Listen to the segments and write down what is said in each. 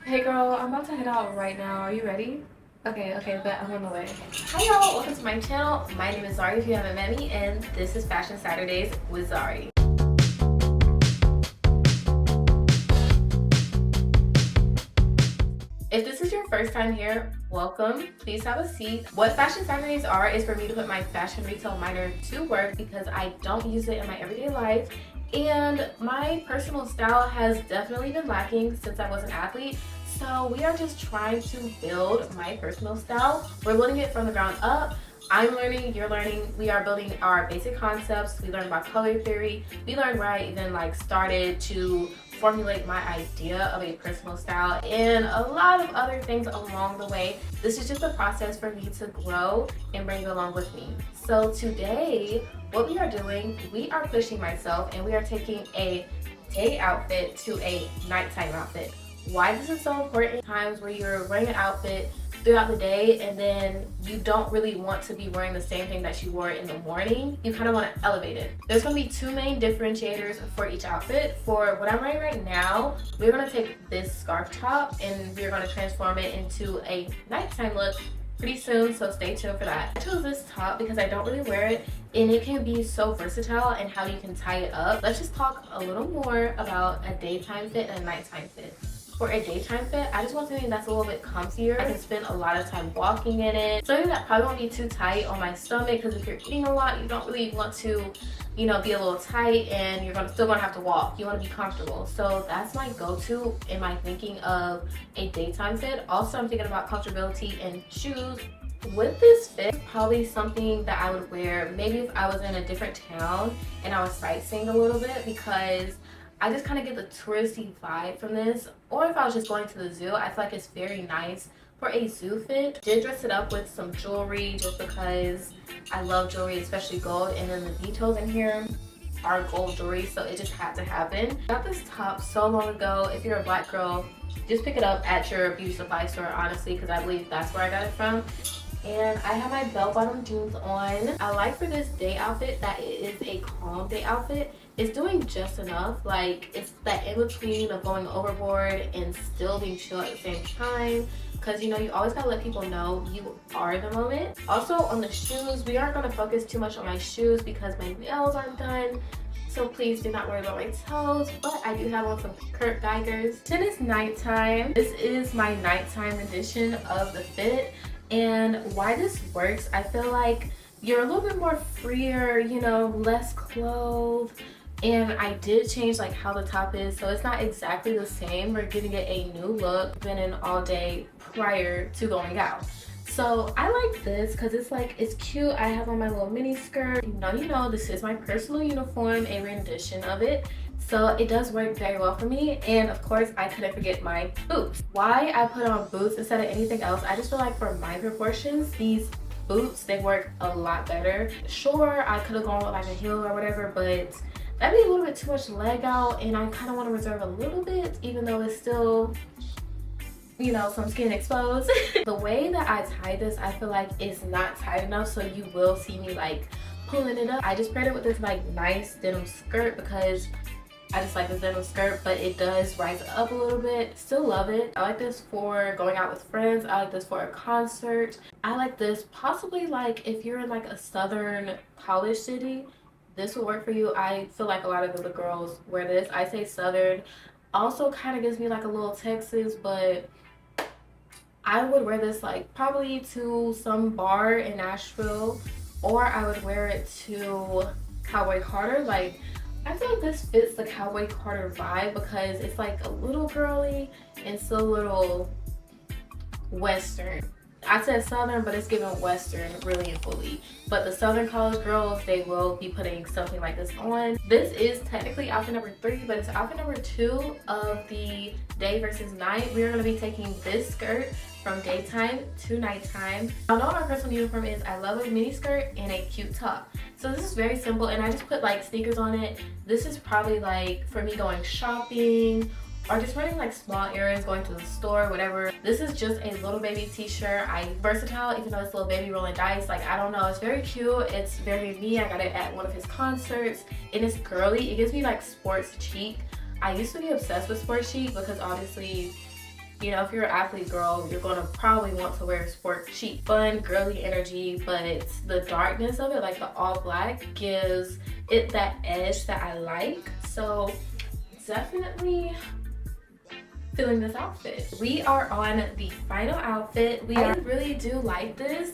Hey girl, I'm about to head out right now. Are you ready? Okay, bet I'm on the way. Hi y'all, welcome to my channel. My name is ZARRRIE if you haven't met me, and this is Fashion Saturdays with ZARRRIE. If this is your first time here, welcome. Please have a seat. What Fashion Saturdays are is for me to put my fashion retail minor to work because I don't use it in my everyday life. And my personal style has definitely been lacking since I was an athlete. So we are just trying to build my personal style. We're building it from the ground up. I'm learning, you're learning. We are building our basic concepts. We learned about color theory. We learned where I even started to formulate my idea of a personal style and a lot of other things along the way. This is just a process for me to grow and bring you along with me. So today, what we are doing, we are pushing myself and we are taking a day outfit to a nighttime outfit. Why this is so important? Times where you're wearing an outfit throughout the day and then you don't really want to be wearing the same thing that you wore in the morning. You kind of want to elevate it. There's going to be two main differentiators for each outfit. For what I'm wearing right now, we're going to take this scarf top and we're going to transform it into a nighttime look pretty soon, so stay tuned for that. I chose this top because I don't really wear it and it can be so versatile and how you can tie it up. Let's just talk a little more about a daytime fit and a nighttime fit. For a daytime fit, I just want something that's a little bit comfier. I can spend a lot of time walking in it. Something that probably won't be too tight on my stomach because if you're eating a lot, you don't really want to, be a little tight and you're still gonna have to walk. You want to be comfortable. So that's my go-to in my thinking of a daytime fit. Also, I'm thinking about comfortability and shoes. With this fit, probably something that I would wear maybe if I was in a different town and I was sightseeing a little bit because I just kind of get the touristy vibe from this. Or if I was just going to the zoo, I feel like it's very nice for a zoo fit. Did dress it up with some jewelry just because I love jewelry, especially gold. And then the details in here are gold jewelry, so it just had to happen. Got this top so long ago. If you're a black girl, just pick it up at your beauty supply store, honestly, because I believe that's where I got it from. And I have my bell-bottom jeans on. I like for this day outfit that it is a calm day outfit. It's doing just enough. It's that in-between of going overboard and still being chill at the same time. Because, you always gotta let people know you are the moment. Also, on the shoes, we aren't gonna focus too much on my shoes because my nails aren't done. So please do not worry about my toes, but I do have on some Kurt Geigers. It is nighttime. This is my nighttime edition of the fit. And why this works, I feel like you're a little bit more freer, less clothed. And I did change how the top is, so it's not exactly the same. We're giving it a new look. Been in all day prior to going out. So I like this because it's cute. I have on my little mini skirt. This is my personal uniform, a rendition of it. So it does work very well for me. And of course, I couldn't forget my boots. Why I put on boots instead of anything else, I just feel like for my proportions, these boots, they work a lot better. Sure, I could have gone with a heel or whatever, but that'd be a little bit too much leg out, and I kind of want to reserve a little bit, even though it's still, some skin exposed. The way that I tied this, I feel like it's not tight enough, so you will see me pulling it up. I just paired it with this nice denim skirt because I just like this denim skirt, but it does rise up a little bit. Still love it. I like this for going out with friends. I like this for a concert. I like this possibly if you're in a southern college city, this will work for you. I feel like a lot of the girls wear this. I say southern. Also kind of gives me a little Texas, but I would wear this probably to some bar in Nashville, or I would wear it to Cowboy Carter. I feel like this fits the Cowboy Carter vibe because it's a little girly and still a little western. I said southern, but it's given western really and fully. But the southern college girls, they will be putting something like this on. This is technically outfit number 3, but it's outfit number 2 of the day versus night. We're going to be taking this skirt from daytime to nighttime. I know what my personal uniform is. I love a mini skirt and a cute top. So this is very simple, and I just put sneakers on it. This is probably for me going shopping or just running small errands, going to the store, whatever. This is just a little baby t-shirt. Versatile, even though it's little baby rolling dice. I don't know, it's very cute. It's very me. I got it at one of his concerts, and it's girly. It gives me sports chic. I used to be obsessed with sports chic because obviously You know, if you're an athlete girl, you're gonna probably want to wear sport chic. Fun, girly energy, but the darkness of it, like the all black, gives it that edge that I like. So definitely feeling this outfit. We are on the final outfit. I really do like this.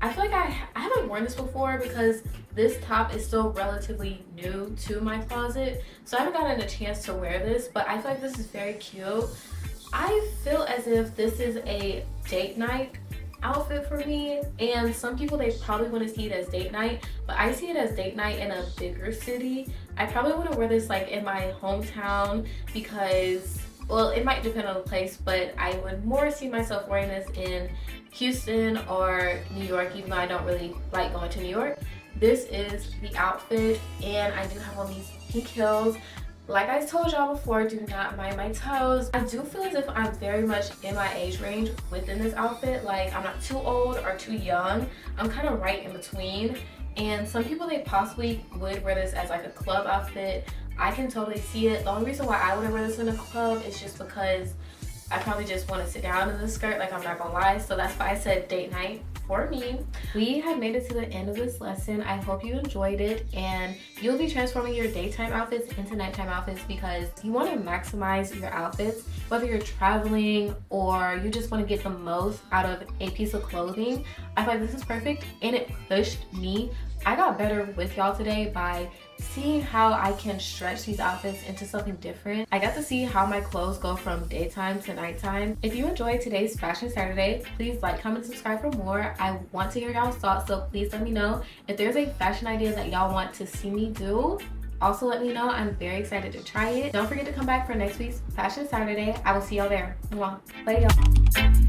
I feel like I haven't worn this before because this top is still relatively new to my closet, so I haven't gotten a chance to wear this, but I feel like this is very cute. I feel as if this is a date night outfit for me, and some people, they probably want to see it as date night, but I see it as date night in a bigger city. I probably want to wear this like in my hometown because, well, it might depend on the place, but I would more see myself wearing this in Houston or New York, even though I don't really like going to New York. This is the outfit, and I do have on these pink heels. Like I told y'all before, do not mind my toes. I do feel as if I'm very much in my age range within this outfit. Like, I'm not too old or too young. I'm kind of right in between. And some people, they possibly would wear this as like a club outfit. I can totally see it. The only reason why I wouldn't wear this in a club is just because I probably just want to sit down in the skirt, like, I'm not gonna lie. So that's why I said date night for me. We have made it to the end of this lesson. I hope you enjoyed it, and you'll be transforming your daytime outfits into nighttime outfits because you want to maximize your outfits, whether you're traveling or you just want to get the most out of a piece of clothing. I feel like this is perfect, and it pushed me. I got better with y'all today by seeing how I can stretch these outfits into something different. I got to see how my clothes go from daytime to nighttime. If you enjoyed today's Fashion Saturday, please like, comment, subscribe for more. I want to hear y'all's thoughts, so please let me know. If there's a fashion idea that y'all want to see me do, also let me know. I'm very excited to try it. Don't forget to come back for next week's Fashion Saturday. I will see y'all there. Mwah. Bye, y'all.